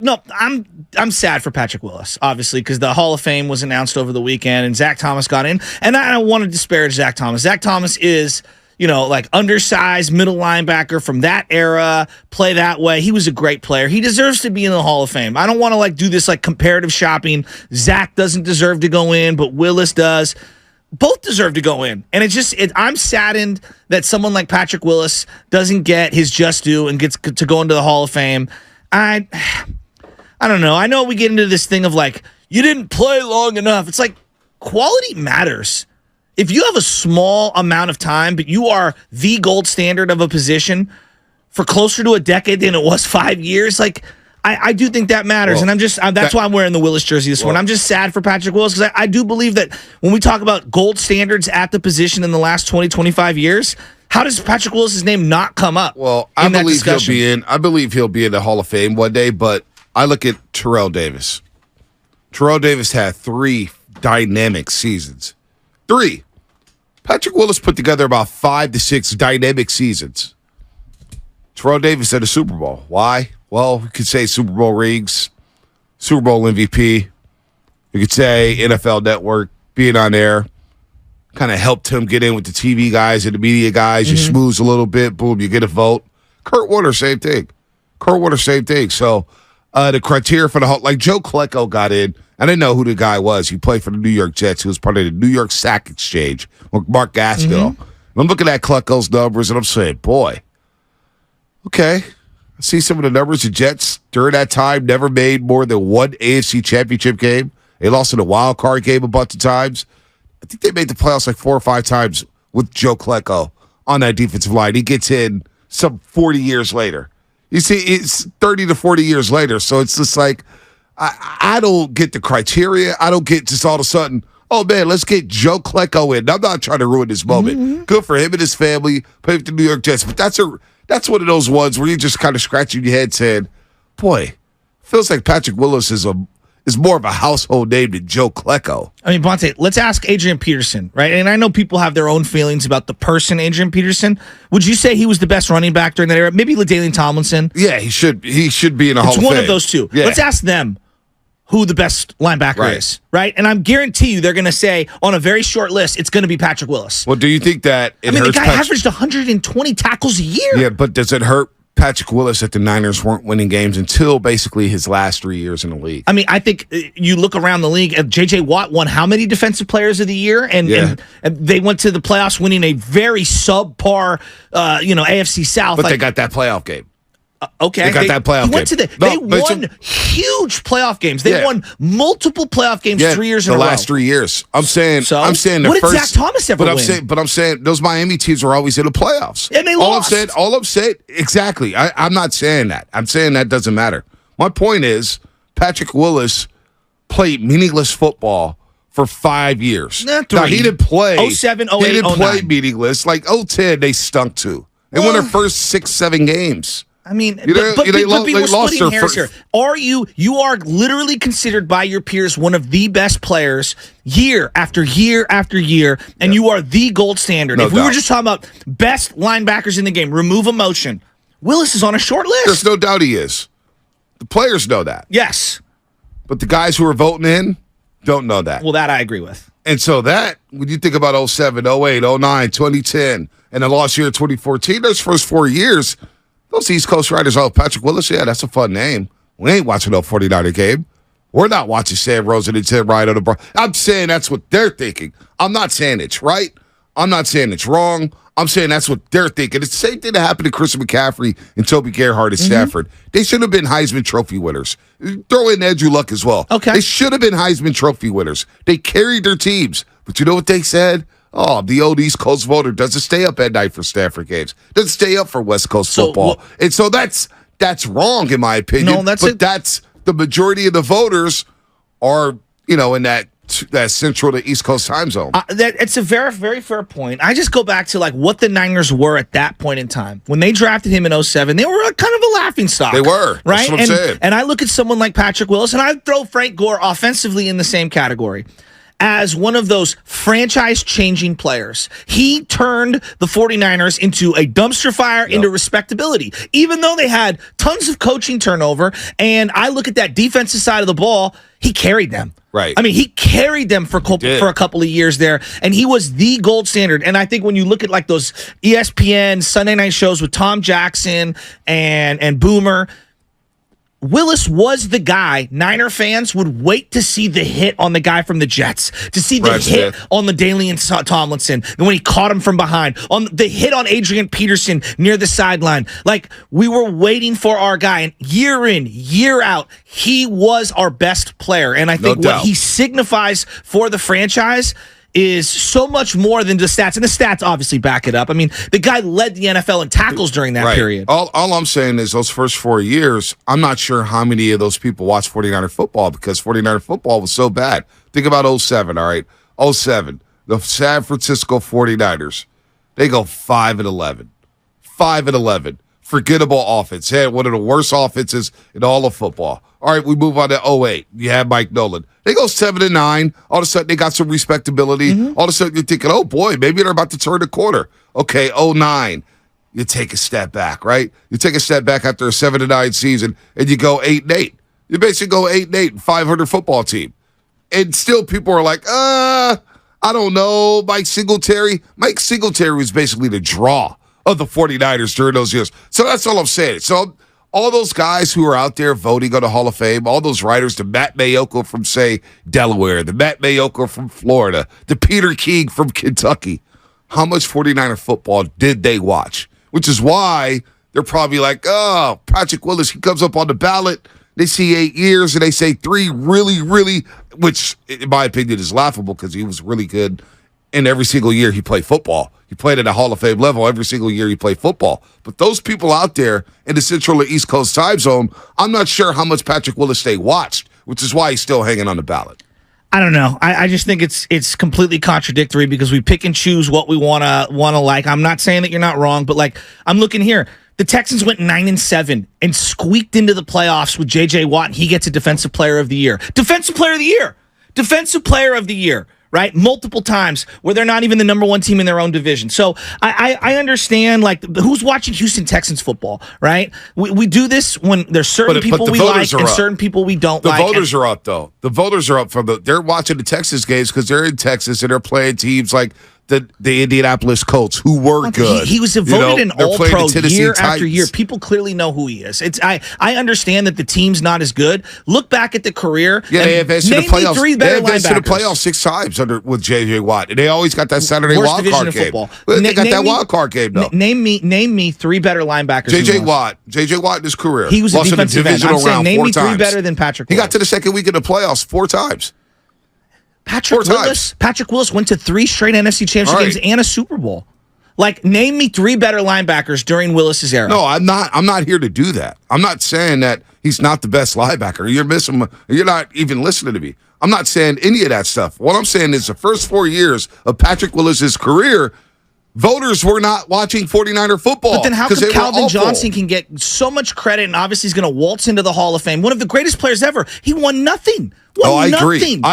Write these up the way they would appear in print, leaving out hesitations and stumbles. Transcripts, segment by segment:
No, I'm sad for Patrick Willis, obviously, because the Hall of Fame was announced over the weekend, and Zach Thomas got in. And I don't want to disparage Zach Thomas. Zach Thomas is, like undersized middle linebacker from that era, play that way. He was a great player. He deserves to be in the Hall of Fame. I don't want to do this comparative shopping. Zach doesn't deserve to go in, but Willis does. Both deserve to go in. And I'm saddened that someone like Patrick Willis doesn't get his just due and gets to go into the Hall of Fame. I don't know. I know we get into this thing of you didn't play long enough. It's quality matters. If you have a small amount of time, but you are the gold standard of a position for closer to a decade than it was 5 years, I do think that matters. Well, and that's why I'm wearing the Willis jersey this one. I'm just sad for Patrick Willis because I do believe that when we talk about gold standards at the position in the last 20, 25 years, how does Patrick Willis' name not come up? Well, I believe he'll be in the Hall of Fame one day, but I look at Terrell Davis. Terrell Davis had 3 dynamic seasons. 3. Patrick Willis put together about 5 to 6 dynamic seasons. Terrell Davis at a Super Bowl. Why? Well, we could say Super Bowl rings, Super Bowl MVP. You could say NFL Network being on there kind of helped him get in with the TV guys and the media guys. You schmooze a little bit, boom, you get a vote. Kurt Warner, same thing. So the criteria for the whole, Joe Klecko got in. I didn't know who the guy was. He played for the New York Jets. He was part of the New York Sack Exchange with Mark Gaskill. And I'm looking at Klecko's numbers, and I'm saying, boy, okay. I see some of the numbers. The Jets, during that time, never made more than one AFC championship game. They lost in a wild card game a bunch of times. I think they made the playoffs 4 or 5 times with Joe Klecko on that defensive line. He gets in some 40 years later. You see, it's 30 to 40 years later, so it's just I don't get the criteria. I don't get just all of a sudden, oh, man, let's get Joe Klecko in. I'm not trying to ruin this moment. Good for him and his family, play with the New York Jets. But that's one of those ones where you're just kind of scratching your head saying, boy, feels like Patrick Willis is more of a household name than Joe Klecko. I mean, Bonte, let's ask Adrian Peterson, right? And I know people have their own feelings about the person Adrian Peterson. Would you say he was the best running back during that era? Maybe LaDainian Tomlinson? Yeah, he should be in a Hall of Fame. It's one of those two. Yeah. Let's ask them who the best linebacker is, right? And I guarantee you they're going to say on a very short list, it's going to be Patrick Willis. Well, do you think that it hurts? The guy averaged 120 tackles a year. Yeah, but does it hurt Patrick Willis that the Niners weren't winning games until basically his last 3 years in the league? I mean, I think you look around the league, J.J. Watt won how many Defensive Players of the Year? And they went to the playoffs winning a very subpar, AFC South. But they got that playoff game. Okay. They got that playoff game. They won huge playoff games. They won multiple playoff games 3 years in a row. The last 3 years. I'm saying what did Zach Thomas ever win? But I'm saying those Miami teams are always in the playoffs. And they lost. All I'm saying, exactly. I'm not saying that. I'm saying that doesn't matter. My point is, Patrick Willis played meaningless football for 5 years. Now, he didn't play. 07, 08, He didn't 09. play meaningless. 010, they stunk to. They won their first 6-7 games. I mean, but we're splitting hairs here. You are literally considered by your peers one of the best players year after year after year, and you are the gold standard. If we were just talking about best linebackers in the game, remove emotion, Willis is on a short list. There's no doubt he is. The players know that. Yes. But the guys who are voting in don't know that. Well, that I agree with. And so when you think about 07, 08, 09, 2010, and the lost year of 2014, those first 4 years, those East Coast writers, Patrick Willis, that's a fun name. We ain't watching no 49er game. We're not watching Sam Rosen and Tim Ryan on the bar. I'm saying that's what they're thinking. I'm not saying it's right. I'm not saying it's wrong. I'm saying that's what they're thinking. It's the same thing that happened to Christian McCaffrey and Toby Gerhart at Stafford. They should have been Heisman Trophy winners. Throw in Andrew Luck as well. Okay. They should have been Heisman Trophy winners. They carried their teams. But you know what they said? Oh, the old East Coast voter doesn't stay up at night for Stafford games. Doesn't stay up for West Coast football. And so that's wrong, in my opinion. No, that's the majority of the voters are, in that central to East Coast time zone. It's a very, very fair point. I just go back to what the Niners were at that point in time. When they drafted him in 07, they were kind of a laughingstock. They were. Right? That's what I'm saying. And I look at someone like Patrick Willis, and I throw Frank Gore offensively in the same category. as one of those franchise-changing players. He turned the 49ers into a dumpster fire, into respectability, even though they had tons of coaching turnover. And I look at that defensive side of the ball, he carried them. Right. I mean, he carried them for a couple of years there, and he was the gold standard. And I think when you look at like those ESPN Sunday night shows with Tom Jackson and Boomer, Willis was the guy Niner fans would wait to see the hit on the guy from the Jets, to see the hit on the Dalian Tomlinson, and when he caught him from behind, on the hit on Adrian Peterson near the sideline. Like, we were waiting for our guy, and year in, year out, he was our best player. And I think what he signifies for the franchise is so much more than just stats. And the stats obviously back it up. I mean, the guy led the NFL in tackles during that period. All I'm saying is those first 4 years, I'm not sure how many of those people watched 49er football because 49er football was so bad. Think about 07, all right? 07, the San Francisco 49ers. They go 5-11. 5-11. Forgettable offense. They had one of the worst offenses in all of football. All right, we move on to 08. You have Mike Nolan. They go 7-9. All of a sudden, they got some respectability. All of a sudden, you're thinking, oh, boy, maybe they're about to turn the corner. Okay, 09. You take a step back, right? You take a step back after a 7-9 season, and you go 8-8. You basically go 8-8, 500 football team. And still people are like, I don't know, Mike Singletary. Mike Singletary was basically the draw of the 49ers during those years. So that's all I'm saying. So all those guys who are out there voting on the Hall of Fame, all those writers, the Matt Mayoko from, say, Delaware, the Matt Mayoko from Florida, the Peter King from Kentucky, how much 49er football did they watch? Which is why they're probably like, oh, Patrick Willis, he comes up on the ballot. They see 8 years, and they say 3 really, really, which in my opinion is laughable because he was really good. And every single year he played football. He played at a Hall of Fame level. Every single year he played football. But those people out there in the Central or East Coast time zone, I'm not sure how much Patrick Willis they watched, which is why he's still hanging on the ballot. I don't know. I just think it's completely contradictory because we pick and choose what we wanna like. I'm not saying that you're not wrong, but like I'm looking here. The Texans went 9-7 and squeaked into the playoffs with J.J. Watt, and he gets a Defensive Player of the Year. Defensive Player of the Year. Defensive Player of the Year. Right? Multiple times where they're not even the number one team in their own division. So I understand, like, who's watching Houston Texans football, right? We do this when there's certain people we like and certain people we don't like. The voters are up, though. The voters are up they're watching the Texas games because they're in Texas and they're playing teams like the Indianapolis Colts, who were good. He was voted an All-Pro year after year. People clearly know who he is. I understand that the team's not as good. Look back at the career. Yeah, they advanced to the playoffs. 3 better linebackers. To the playoffs 6 times with J.J. Watt. And they always got that Saturday wild card game. They got that wild card game, though. Name me 3 better linebackers. J.J. Watt in his career. He was a defensive end. I'm saying name me 3 better than Patrick Willis. He got to the second week of the playoffs 4 times. Patrick Willis went to 3 straight NFC Championship games and a Super Bowl. Like, name me 3 better linebackers during Willis's era. No, I'm not here to do that. I'm not saying that he's not the best linebacker. You're not even listening to me. I'm not saying any of that stuff. What I'm saying is the first 4 years of Patrick Willis's career, voters were not watching 49er football. But then how come Calvin Johnson can get so much credit and obviously he's going to waltz into the Hall of Fame? One of the greatest players ever. He won nothing. I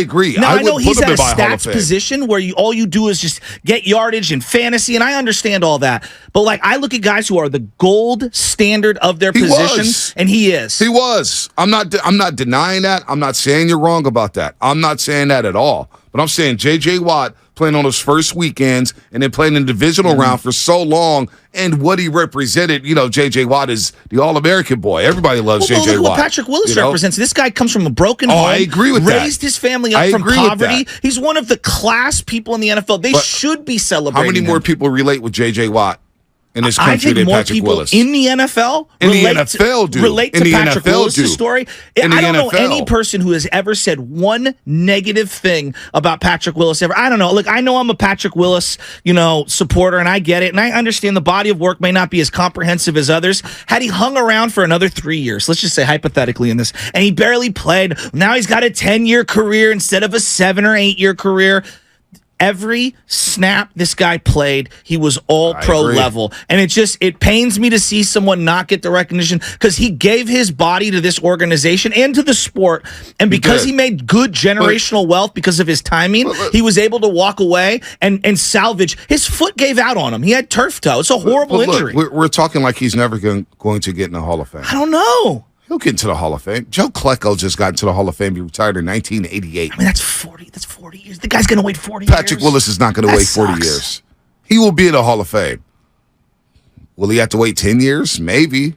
agree. Now, I know he's at a stats position where all you do is just get yardage and fantasy, and I understand all that. But, like, I look at guys who are the gold standard of their position, and he is. He was. I'm not denying that. I'm not saying you're wrong about that. I'm not saying that at all. But I'm saying J.J. Watt playing on those first weekends and then playing in the divisional round for so long and what he represented. You know, J.J. Watt is the All-American boy. Everybody loves J.J. Watt. What Patrick Willis represents. This guy comes from a broken home. I agree with that. Raised his family up from poverty. He's one of the class people in the NFL. They should be celebrating. How many more people relate with J.J. Watt in this country than Patrick Willis? In the NFL relate to Patrick Willis' story. I don't know any person who has ever said one negative thing about Patrick Willis ever. I don't know. Look, I know I'm a Patrick Willis, supporter, and I get it, and I understand the body of work may not be as comprehensive as others. Had he hung around for another 3 years, let's just say hypothetically in this, and he barely played, now he's got a 10-year career instead of a 7 or 8 year career. every snap this guy played, he was all pro level. And it pains me to see someone not get the recognition because he gave his body to this organization and to the sport. And because he made good generational wealth because of his timing, he was able to walk away and salvage. His foot gave out on him. He had turf toe. It's a horrible injury. We're talking like he's never going to get in the Hall of Fame. I don't know. He'll get into the Hall of Fame. Joe Klecko just got into the Hall of Fame. He retired in 1988. I mean, that's 40 years. The guy's going to wait 40 Patrick years. Willis is not going to wait 40 years. He will be in the Hall of Fame. Will he have to wait 10 years? Maybe.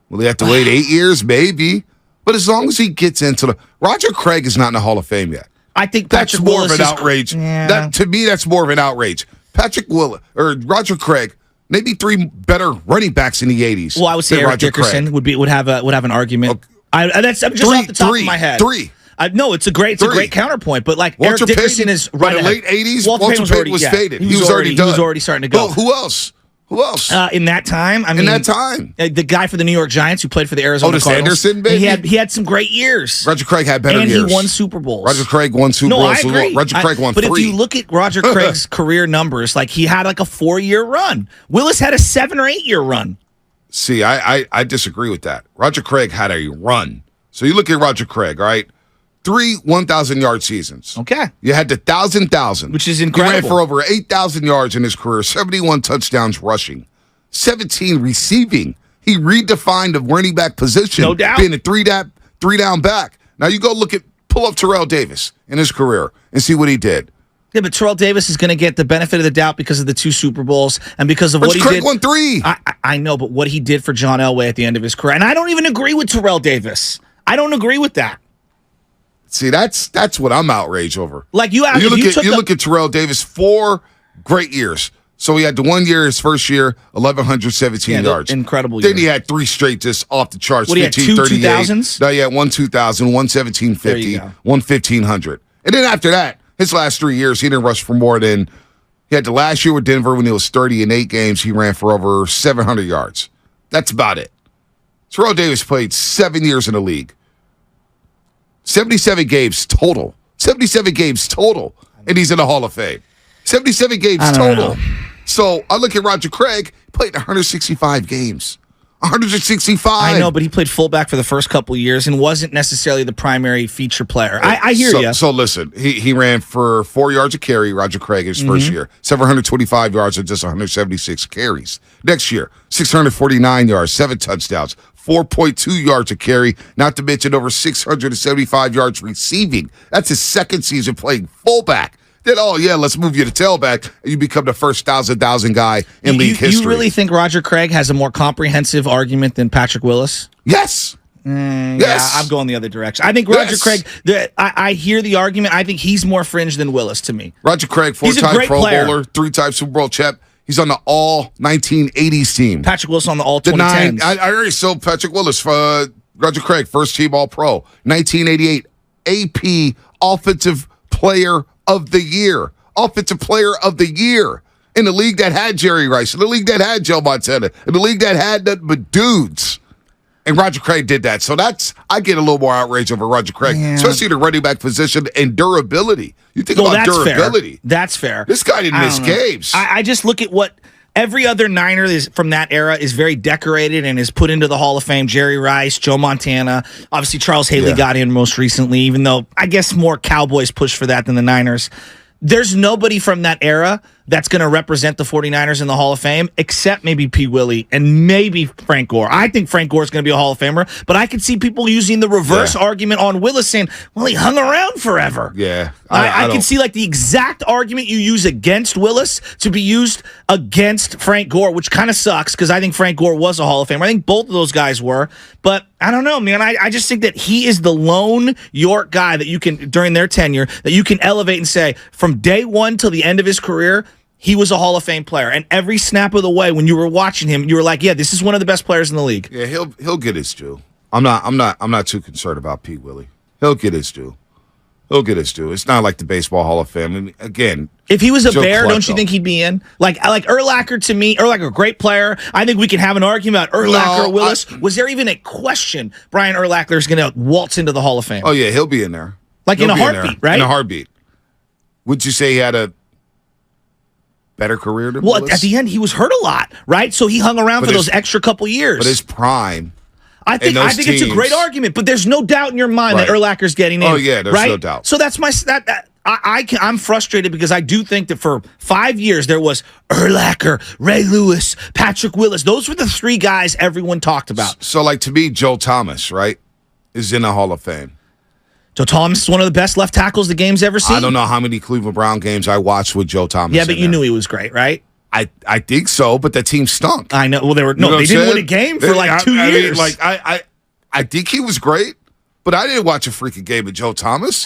Will he have to wait 8 years? Maybe. But as long as he gets into the... Roger Craig is not in the Hall of Fame yet. I think that's more of an outrage. Yeah. To me, that's more of an outrage. Patrick Willis or Roger Craig, maybe 3 better running backs in the 80s. Well, I would say Eric Dickerson would have an argument. Okay. I'm just off the top of my head. No, it's a great counterpoint. But like Walter Eric Dickerson is right in the late 80s. Walter Payton was faded. He was already done. He was already starting to go. Well, who else? In that time? The guy for the New York Giants who played for the Arizona Cardinals. Anderson, baby. He had some great years. Roger Craig had better years. And he won Super Bowls. Roger Craig won Super Bowls. I agree. Roger Craig won 3. But if you look at Roger Craig's career numbers, like he had like a 4-year run. Willis had a 7 or 8 year run. See, I disagree with that. Roger Craig had a run. So you look at Roger Craig, all right? 3 1,000-yard seasons. Okay. You had the 1,000, which is incredible. He ran for over 8,000 yards in his career, 71 touchdowns rushing, 17 receiving. He redefined the running back position, no doubt, being a three down back. Now you go pull up Terrell Davis in his career and see what he did. Yeah, but Terrell Davis is going to get the benefit of the doubt because of the 2 Super Bowls and because of what he Craig did. Won 3. I know, but what he did for John Elway at the end of his career, and I don't even agree with Terrell Davis. I don't agree with that. See, that's what I'm outraged over. Like you look at Terrell Davis, 4 great years. So he had the 1 year, his first year, 1,117 yards. Incredible Then he had 3 straight just off the charts. What, he had 2 2000s? No, he had 1 2000, 1 1750, 1 1500. And then after that, his last 3 years, he didn't rush for more than... He had the last year with Denver when he was 30 in 8 games. He ran for over 700 yards. That's about it. Terrell Davis played 7 years in the league. 77 games total. 77 games total. And he's in the Hall of Fame. 77 games total. So I look at Roger Craig, played 165 games. 165. I know, but he played fullback for the first couple of years and wasn't necessarily the primary feature player. I hear you. So listen, he ran for 4 yards a carry, Roger Craig, his first year. 725 yards and just 176 carries. Next year, 649 yards, 7 touchdowns, 4.2 yards a carry, not to mention over 675 yards receiving. That's his second season playing fullback. Then, let's move you to tailback, and you become the first 1,000 guy in league history. You really think Roger Craig has a more comprehensive argument than Patrick Willis? Yes. Yes. Yeah, I'm going the other direction. I think Roger Craig, I hear the argument. I think he's more fringe than Willis to me. Roger Craig, 4-time Pro Bowler, 3-time Super Bowl champ. He's on the all 1980s team. Patrick Willis on the all 2010s. I already sold Patrick Willis for Roger Craig, first team All Pro, 1988 AP Offensive Player of the Year. Offensive Player of the Year in the league that had Jerry Rice, in the league that had Joe Montana, in the league that had nothing but dudes. And Roger Craig did that. So I get a little more outrage over Roger Craig, especially the running back position and durability. You think about durability. Fair. That's fair. This guy didn't miss games. I just look at what every other Niner is from that era is very decorated and is put into the Hall of Fame. Jerry Rice, Joe Montana. Obviously, Charles Haley got in most recently, even though I guess more Cowboys push for that than the Niners. There's nobody from that era that's going to represent the 49ers in the Hall of Fame, except maybe P. Willie and maybe Frank Gore. I think Frank Gore is going to be a Hall of Famer, but I could see people using the reverse argument on Willis saying, well, he hung around forever. Yeah. I can see like the exact argument you use against Willis to be used against Frank Gore, which kind of sucks because I think Frank Gore was a Hall of Famer. I think both of those guys were, but I don't know, man. I just think that he is the lone York guy that you can, during their tenure, that you can elevate and say from day one till the end of his career, he was a Hall of Fame player, and every snap of the way, when you were watching him, you were like, "Yeah, this is one of the best players in the league." Yeah, he'll get his due. I'm not too concerned about Pete Willie. He'll get his due. He'll get his due. It's not like the Baseball Hall of Fame. I mean, again, if he was a Bear, don't you think he'd be in? Like Urlacher to me, Urlacher, great player. I think we can have an argument about Urlacher or Willis. Was there even a question Brian Urlacher is going to waltz into the Hall of Fame? Oh yeah, he'll be in there. Like in a heartbeat, right? In a heartbeat. Would you say he had a better career than Well, Willis. at the end, he was hurt a lot, right? So he hung around for those extra couple years. But his prime. I think it's a great argument, but there's no doubt in your mind that Urlacher's getting in. Oh yeah, there's no doubt. So that's I'm frustrated because I do think that for 5 years there was Urlacher, Ray Lewis, Patrick Willis. Those were the three guys everyone talked about. So like to me, Joe Thomas, right, is in the Hall of Fame. Joe Thomas is one of the best left tackles the game's ever seen. I don't know how many Cleveland Brown games I watched with Joe Thomas. Yeah, but you knew he was great, right? I think so, but that team stunk. I know. Well, they didn't win a game for like 2 years. I think he was great, but I didn't watch a freaking game of Joe Thomas.